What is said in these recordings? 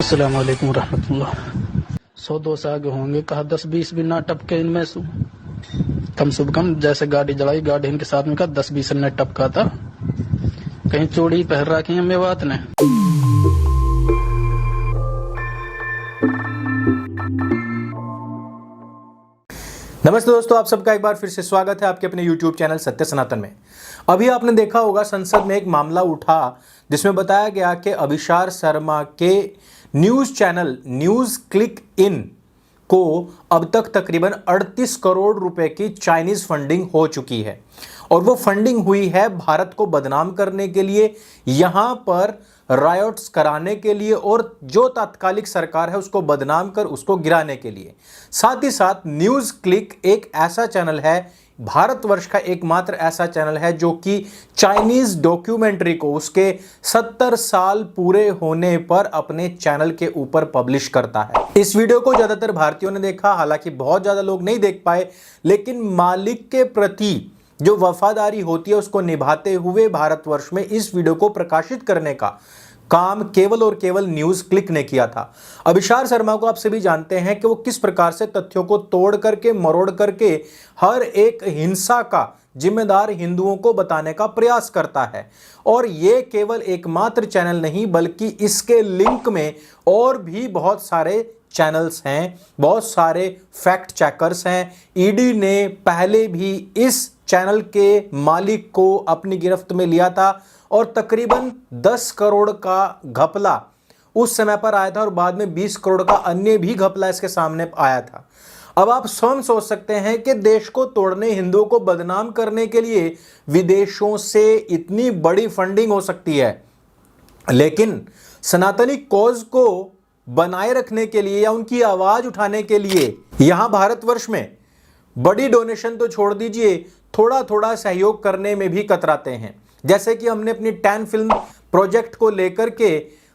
अस्सलाम वालेकुम रहमतुल्लाह। 100-200 आगे होंगे, कहा 10-20 भी ना टपके इनमें से कम से कम। जैसे गाड़ी जलाई, गाड़ी इनके साथ में कहा 10-20 ने टपका था। कहीं चूड़ी पहन रखी है मेवात ने। नमस्ते दोस्तों, आप सबका एक बार फिर से स्वागत है आपके अपने YouTube चैनल सत्य सनातन में। अभी आपने देखा होगा संसद में एक मामला उठा जिसमें बताया गया कि अभिसार शर्मा के न्यूज़ चैनल न्यूज़ क्लिक इन को अब तक तकरीबन 38 करोड़ रुपए की चाइनीज फंडिंग हो चुकी है। और वो फंडिंग हुई है भारत को बदनाम करने के लिए, यहां पर रायोट्स कराने के लिए और जो तात्कालिक सरकार है उसको बदनाम कर उसको गिराने के लिए। साथ ही साथ न्यूज़ क्लिक एक ऐसा चैनल है, भारतवर्ष का एकमात्र ऐसा चैनल है जो कि चाइनीज डॉक्यूमेंट्री को उसके 70 साल पूरे होने पर अपने चैनल के ऊपर पब्लिश करता है। इस वीडियो को ज्यादातर भारतीयों ने देखा, हालांकि बहुत ज्यादा लोग नहीं देख पाए, लेकिन मालिक के प्रति जो वफादारी होती है उसको निभाते हुए भारतवर्ष में इस वीडियो को प्रकाशित करने का काम केवल और केवल न्यूज़ क्लिक ने किया था। अभिसार शर्मा को आप सभी जानते हैं कि वो किस प्रकार से तथ्यों को तोड़ करके मरोड़ करके हर एक हिंसा का जिम्मेदार हिंदुओं को बताने का प्रयास करता है। और ये केवल एकमात्र चैनल नहीं बल्कि इसके लिंक में और भी बहुत सारे चैनल्स हैं, बहुत सारे फैक्ट चेकर्स हैं। ईडी ने पहले भी इस चैनल के मालिक को अपनी गिरफ्त में लिया था और तकरीबन 10 करोड़ का घपला उस समय पर आया था और बाद में 20 करोड़ का अन्य भी घपला इसके सामने आया था। अब आप स्वयं सोच सकते हैं कि देश को तोड़ने, हिंदुओं को बदनाम करने के लिए विदेशों से इतनी बड़ी फंडिंग हो सकती है, लेकिन सनातनी कॉज को बनाए रखने के लिए या उनकी आवाज उठाने के लिए यहां भारतवर्ष में बड़ी डोनेशन तो छोड़ दीजिए, थोड़ा थोड़ा सहयोग करने में भी कतराते हैं। जैसे कि हमने अपनी 10 फिल्म प्रोजेक्ट को लेकर के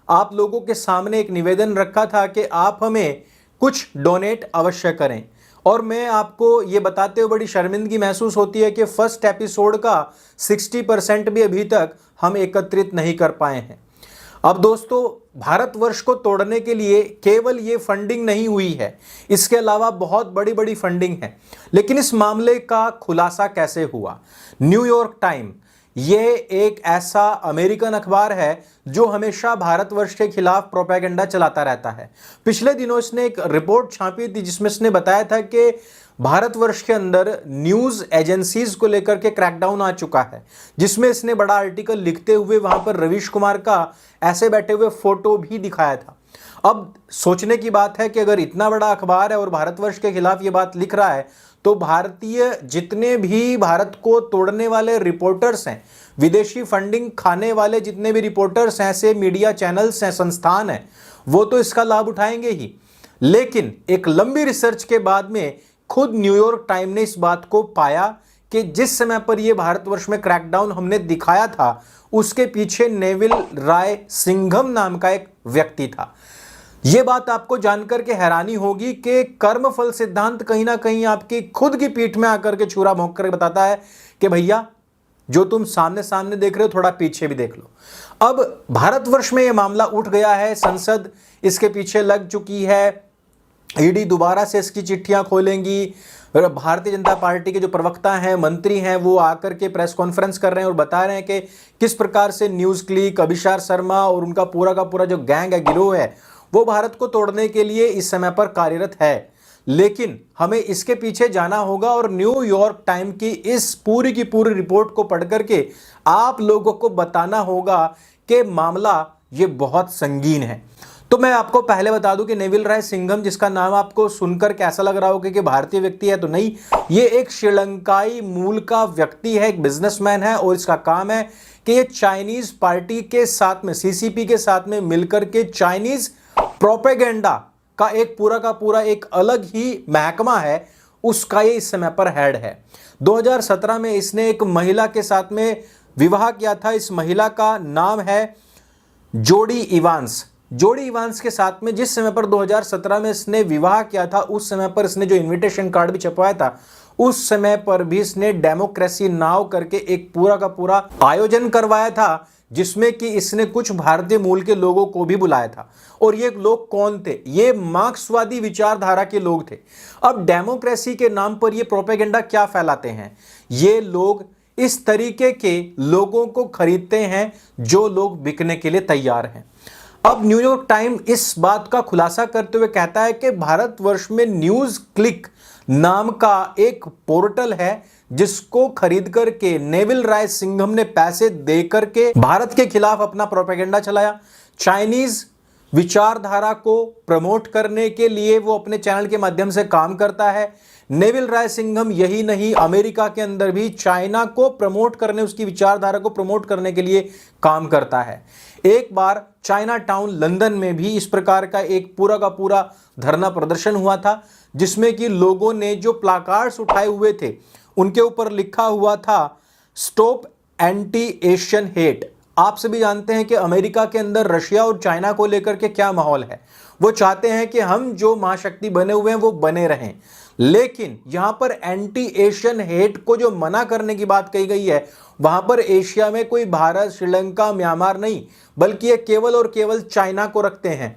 आप लोगों के सामने एक निवेदन रखा था कि आप हमें कुछ डोनेट अवश्य करें, और मैं आपको ये बताते हुए बड़ी शर्मिंदगी महसूस होती है कि फर्स्ट एपिसोड का 60% भी अभी तक हम एकत्रित नहीं कर पाए हैं। अब दोस्तों, भारतवर्ष को तोड़ने के लिए केवल ये फंडिंग नहीं हुई है, इसके अलावा बहुत बड़ी बड़ी फंडिंग है। लेकिन इस मामले का खुलासा कैसे हुआ? न्यूयॉर्क टाइम ये एक ऐसा अमेरिकन अखबार है जो हमेशा भारतवर्ष के खिलाफ प्रोपेगेंडा चलाता रहता है। पिछले दिनों इसने एक रिपोर्ट छापी थी जिसमें इसने बताया था कि भारतवर्ष के अंदर न्यूज़ एजेंसीज को लेकर के क्रैकडाउन आ चुका है, जिसमें इसने बड़ा आर्टिकल लिखते हुए वहां पर रवीश कुमार का ऐसे बैठे हुए फोटो भी दिखाया था। अब सोचने की बात है कि अगर इतना बड़ा अखबार है और भारतवर्ष के खिलाफ ये बात लिख रहा है, तो भारतीय जितने भी भारत को तोड़ने वाले रिपोर्टर्स हैं, विदेशी फंडिंग खाने वाले जितने भी रिपोर्टर्स हैं, ऐसे मीडिया चैनल्स हैं, संस्थान हैं, वो तो इसका लाभ उठाएंगे ही। लेकिन एक लंबी रिसर्च के बाद में खुद न्यूयॉर्क टाइम ने इस बात को पाया कि जिस समय पर यह भारतवर्ष में क्रैकडाउन हमने दिखाया था, उसके पीछे नेविल राय सिंघम नाम का एक व्यक्ति था। यह बात आपको जानकर के हैरानी होगी कि कर्मफल सिद्धांत कहीं ना कहीं आपकी खुद की पीठ में आकर के छुरा भोंक कर बताता है कि भैया जो तुम सामने सामने देख रहे हो थोड़ा पीछे भी देख लो। अब भारतवर्ष में यह मामला उठ गया है, संसद इसके पीछे लग चुकी है, ईडी दोबारा से इसकी चिट्ठियां खोलेंगी। भारतीय जनता पार्टी के जो प्रवक्ता हैं, मंत्री हैं, वो आकर के प्रेस कॉन्फ्रेंस कर रहे हैं और बता रहे हैं कि किस प्रकार से न्यूज़ क्लिक, अभिसार शर्मा और उनका पूरा का पूरा जो गैंग है, गिरोह है, वो भारत को तोड़ने के लिए इस समय पर कार्यरत है। लेकिन हमें इसके पीछे जाना होगा और न्यूयॉर्क टाइम की इस पूरी की पूरी रिपोर्ट को पढ़ करके आप लोगों को बताना होगा कि मामला ये बहुत संगीन है। तो मैं आपको पहले बता दूं कि नेविल राय सिंघम, जिसका नाम आपको सुनकर कैसा लग रहा होगा कि भारतीय व्यक्ति है, तो नहीं, ये एक श्रीलंकाई मूल का व्यक्ति है, एक बिजनेसमैन है, और इसका काम है कि ये चाइनीज पार्टी के साथ में, सीसीपी के साथ में मिलकर के चाइनीज प्रोपेगेंडा का एक पूरा का पूरा एक अलग ही महकमा है, उसका ये इस समय पर हेड है। 2017 में इसने एक महिला के साथ में विवाह किया था। इस महिला का नाम है जोडी इवांस। जोडी इवांस के साथ में जिस समय पर 2017 में इसने विवाह किया था, उस समय पर इसने जो इनविटेशन कार्ड भी छपवाया था, उस समय पर भी इसने डेमोक्रेसी नाउ करके एक पूरा का पूरा आयोजन करवाया था, जिसमें कि इसने कुछ भारतीय मूल के लोगों को भी बुलाया था। और ये लोग कौन थे? ये मार्क्सवादी विचारधारा के लोग थे। अब डेमोक्रेसी के नाम पर ये प्रोपेगेंडा क्या फैलाते हैं? ये लोग इस तरीके के लोगों को खरीदते हैं जो लोग बिकने के लिए तैयार हैं। अब न्यूयॉर्क टाइम इस बात का खुलासा करते हुए कहता है कि भारतवर्ष में न्यूज क्लिक नाम का एक पोर्टल है जिसको खरीद करके नेविल राय सिंघम ने पैसे दे करके भारत के खिलाफ अपना प्रोपेगेंडा चलाया। चाइनीज विचारधारा को प्रमोट करने के लिए वो अपने चैनल के माध्यम से काम करता है। नेविल राय सिंघम यही नहीं, अमेरिका के अंदर भी चाइना को प्रमोट करने, उसकी विचारधारा को प्रमोट करने के लिए काम करता है। एक बार चाइना टाउन लंदन में भी इस प्रकार का एक पूरा का पूरा धरना प्रदर्शन हुआ था, जिसमें कि लोगों ने जो प्लाकार्ड्स उठाए हुए थे उनके ऊपर लिखा हुआ था स्टॉप एंटी एशियन हेट। आप सभी जानते हैं कि अमेरिका के अंदर रशिया और चाइना को लेकर के क्या माहौल है। वो चाहते हैं कि हम जो महाशक्ति बने हुए हैं वो बने रहें, लेकिन यहां पर एंटी एशियन हेट को जो मना करने की बात कही गई है, वहां पर एशिया में कोई भारत, श्रीलंका, म्यांमार नहीं, बल्कि ये केवल और केवल चाइना को रखते हैं।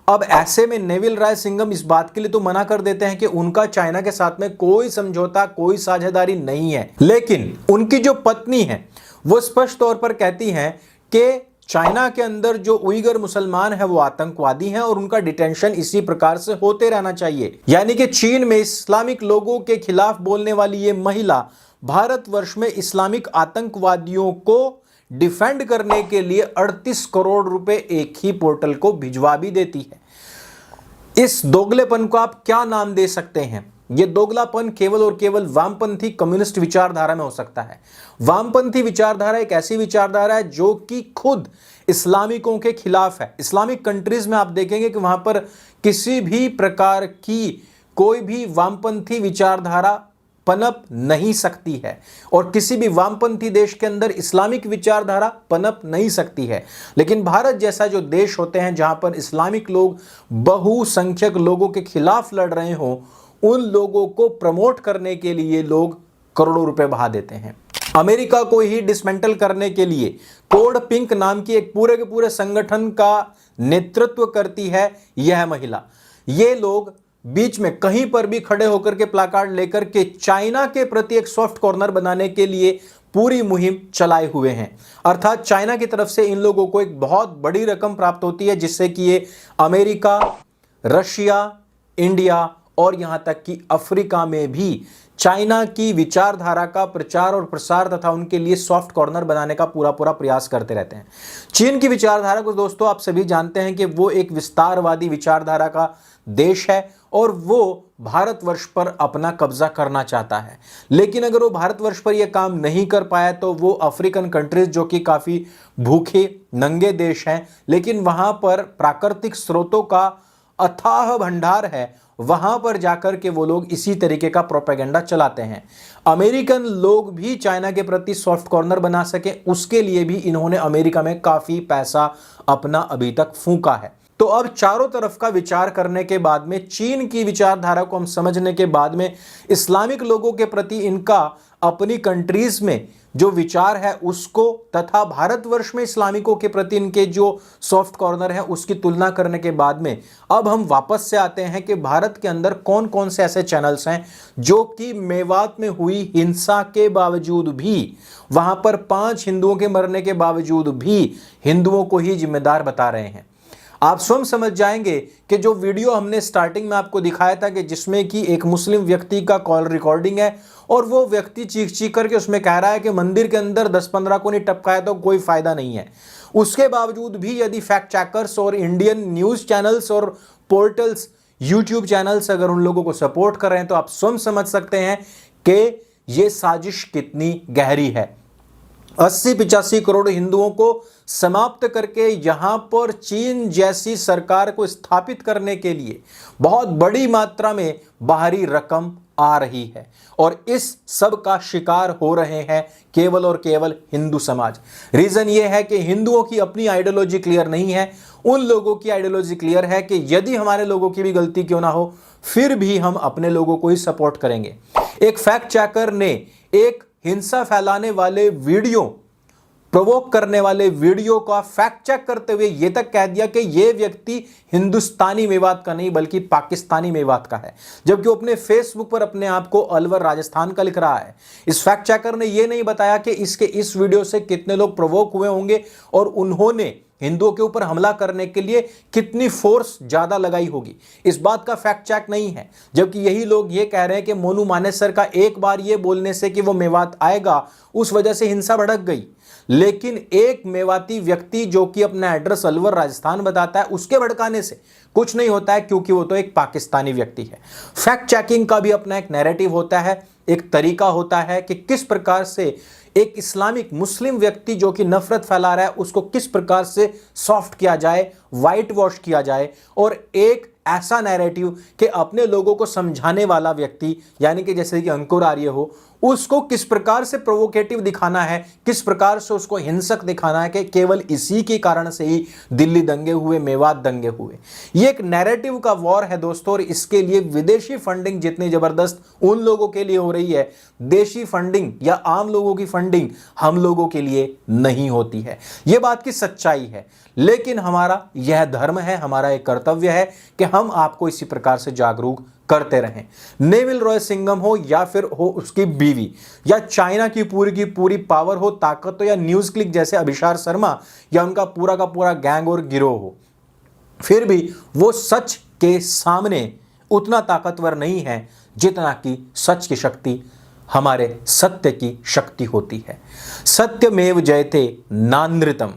अब ऐसे में नेविल राय सिंघम इस बात के लिए तो मना कर देते हैं कि उनका चाइना के साथ में कोई समझौता, कोई साझेदारी नहीं है, लेकिन उनकी जो पत्नी है वो स्पष्ट तौर पर कहती हैं कि चाइना के अंदर जो उइगर मुसलमान है वो आतंकवादी हैं और उनका डिटेंशन इसी प्रकार से होते रहना चाहिए। यानी कि चीन में इस्लामिक लोगों के खिलाफ बोलने वाली ये महिला भारतवर्ष में इस्लामिक आतंकवादियों को डिफेंड करने के लिए 38 करोड़ रुपए एक ही पोर्टल को भिजवा भी देती है। इस दोगलेपन को आप क्या नाम दे सकते हैं? यह दोगलापन केवल और केवल वामपंथी कम्युनिस्ट विचारधारा में हो सकता है। वामपंथी विचारधारा एक ऐसी विचारधारा है जो कि खुद इस्लामिकों के खिलाफ है। इस्लामिक कंट्रीज में आप देखेंगे कि वहां पर किसी भी प्रकार की कोई भी वामपंथी विचारधारा पनप नहीं सकती है और किसी भी वामपंथी देश के अंदर इस्लामिक विचारधारा पनप नहीं सकती है। लेकिन भारत जैसा जो देश होते हैं जहां पर इस्लामिक लोग बहुसंख्यक लोगों के खिलाफ लड़ रहे हों, उन लोगों को प्रमोट करने के लिए लोग करोड़ों रुपए बहा देते हैं। अमेरिका को ही डिसमेंटल करने के लिए कोड पिंक नाम की एक पूरे के पूरे संगठन का नेतृत्व करती है यह महिला। ये लोग बीच में कहीं पर भी खड़े होकर के प्लाकार्ड लेकर के चाइना के प्रति एक सॉफ्ट कॉर्नर बनाने के लिए पूरी मुहिम चलाए हुए हैं। अर्थात चाइना की तरफ से इन लोगों को एक बहुत बड़ी रकम प्राप्त होती है, जिससे कि ये अमेरिका, रशिया, इंडिया और यहां तक कि अफ्रीका में भी चाइना की विचारधारा का प्रचार और प्रसार तथा उनके लिए सॉफ्ट कॉर्नर बनाने का पूरा पूरा प्रयास करते रहते हैं। चीन की विचारधारा को दोस्तों आप सभी जानते हैं कि वो एक विस्तारवादी विचारधारा का देश है और वो भारतवर्ष पर अपना कब्जा करना चाहता है। लेकिन अगर वो भारतवर्ष पर यह काम नहीं कर पाया तो वो अफ्रीकन कंट्रीज जो कि काफ़ी भूखे नंगे देश हैं, लेकिन वहाँ पर प्राकृतिक स्रोतों का अथाह भंडार है, वहां पर जाकर के वो लोग इसी तरीके का प्रोपेगेंडा चलाते हैं। अमेरिकन लोग भी चाइना के प्रति सॉफ्ट कॉर्नर बना सके, उसके लिए भी इन्होंने अमेरिका में काफी पैसा अपना अभी तक फूंका है। तो अब चारों तरफ का विचार करने के बाद में, चीन की विचारधारा को हम समझने के बाद में, इस्लामिक लोगों के प्रति इनका अपनी कंट्रीज में जो विचार है उसको तथा भारतवर्ष में इस्लामिकों के प्रति इनके जो सॉफ्ट कॉर्नर है उसकी तुलना करने के बाद में अब हम वापस से आते हैं कि भारत के अंदर कौन कौन से ऐसे चैनल्स हैं जो कि मेवात में हुई हिंसा के बावजूद भी, वहां पर 5 हिंदुओं के मरने के बावजूद भी हिंदुओं को ही जिम्मेदार बता रहे हैं। आप स्वयं समझ जाएंगे कि जो वीडियो हमने स्टार्टिंग में आपको दिखाया था कि जिसमें कि एक मुस्लिम व्यक्ति का कॉल रिकॉर्डिंग है और वो व्यक्ति चीख चीख करके उसमें कह रहा है कि मंदिर के अंदर 10-15 को नहीं टपकाया तो कोई फायदा नहीं है। उसके बावजूद भी यदि फैक्ट चेकर्स और इंडियन न्यूज चैनल्स और पोर्टल्स, यूट्यूब चैनल्स अगर उन लोगों को सपोर्ट कर रहे हैं तो आप स्वयं समझ सकते हैं कि ये साजिश कितनी गहरी है। 80-85 करोड़ हिंदुओं को समाप्त करके यहां पर चीन जैसी सरकार को स्थापित करने के लिए बहुत बड़ी मात्रा में बाहरी रकम आ रही है और इस सब का शिकार हो रहे हैं केवल और केवल हिंदू समाज। रीजन ये है कि हिंदुओं की अपनी आइडियोलॉजी क्लियर नहीं है, उन लोगों की आइडियोलॉजी क्लियर है कि यदि हमारे लोगों की भी गलती क्यों ना हो फिर भी हम अपने लोगों को ही सपोर्ट करेंगे। एक फैक्ट चेकर ने एक हिंसा फैलाने वाले वीडियो प्रोवोक करने वाले वीडियो का फैक्ट चेक करते हुए यह तक कह दिया कि यह व्यक्ति हिंदुस्तानी मेवात का नहीं बल्कि पाकिस्तानी मेवात का है, जबकि वो अपने फेसबुक पर अपने आप को अलवर राजस्थान का लिख रहा है। इस फैक्ट चेकर ने यह नहीं बताया कि इसके इस वीडियो से कितने लोग प्रोवोक हुए होंगे और उन्होंने हिंदुओं के ऊपर हमला करने के लिए कितनी फोर्स ज्यादा लगाई होगी। इस बात का फैक्ट चेक नहीं है, जबकि यही लोग ये कह रहे हैं कि मोनू मानेसर का एक बार ये बोलने से कि वो मेवात आएगा उस वजह से हिंसा भड़क गई। लेकिन एक मेवाती व्यक्ति जो कि अपना एड्रेस अलवर राजस्थान बताता है, उसके भड़काने से कुछ नहीं होता है, क्योंकि वो तो एक पाकिस्तानी व्यक्ति है। फैक्ट चेकिंग का भी अपना एक नैरेटिव होता है, एक तरीका होता है कि किस प्रकार से एक इस्लामिक मुस्लिम व्यक्ति जो कि नफरत फैला रहा है उसको किस प्रकार से सॉफ्ट किया जाए, वाइट वॉश किया जाए, और एक ऐसा नैरेटिव कि अपने लोगों को समझाने वाला व्यक्ति यानी कि जैसे कि अंकुर आर्य हो, उसको किस प्रकार से प्रोवोकेटिव दिखाना है, किस प्रकार से उसको हिंसक दिखाना है कि केवल इसी के कारण से ही दिल्ली दंगे हुए, मेवात दंगे हुए। ये एक नैरेटिव का वॉर है दोस्तों, और इसके लिए विदेशी फंडिंग जितनी जबरदस्त उन लोगों के लिए हो रही है, देशी फंडिंग या आम लोगों की फंडिंग हम लोगों के लिए नहीं होती है। यह बात की सच्चाई है, लेकिन हमारा यह धर्म है, हमारा एक कर्तव्य है कि हम आपको इसी प्रकार से जागरूक करते रहें। नेविल रॉय सिंघम हो या फिर हो उसकी बीवी, या चाइना की पूरी पावर हो, ताकत हो, या न्यूज क्लिक जैसे अभिषार शर्मा या उनका पूरा का पूरा गैंग और गिरोह हो, फिर भी वो सच के सामने उतना ताकतवर नहीं है जितना कि सच की शक्ति हमारे सत्य की शक्ति होती है। सत्यमेव जयते नानृतम,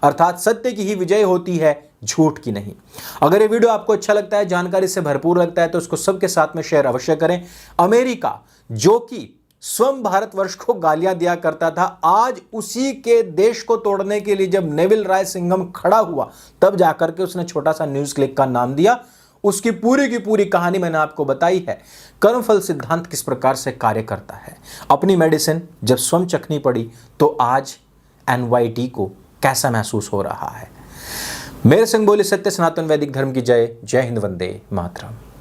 अर्थात सत्य की ही विजय होती है, झूठ की नहीं। अगर ये वीडियो आपको अच्छा लगता है, जानकारी से भरपूर लगता है, तो उसको सबके साथ में शेयर अवश्य करें। अमेरिका जो कि स्वयं भारतवर्ष को गालियां दिया करता था, आज उसी के देश को तोड़ने के लिए जब नेविल रॉय सिंघम खड़ा हुआ, तब जाकर के उसने छोटा सा न्यूज क्लिक का नाम दिया। उसकी पूरी की पूरी कहानी मैंने आपको बताई है। कर्मफल सिद्धांत किस प्रकार से कार्य करता है। अपनी मेडिसिन जब स्वयं चखनी पड़ी तो आज एनवाईटी को कैसा महसूस हो रहा है। मेरे संग बोले सत्य सनातन वैदिक धर्म की जय। जय हिंद, वंदे मातरम।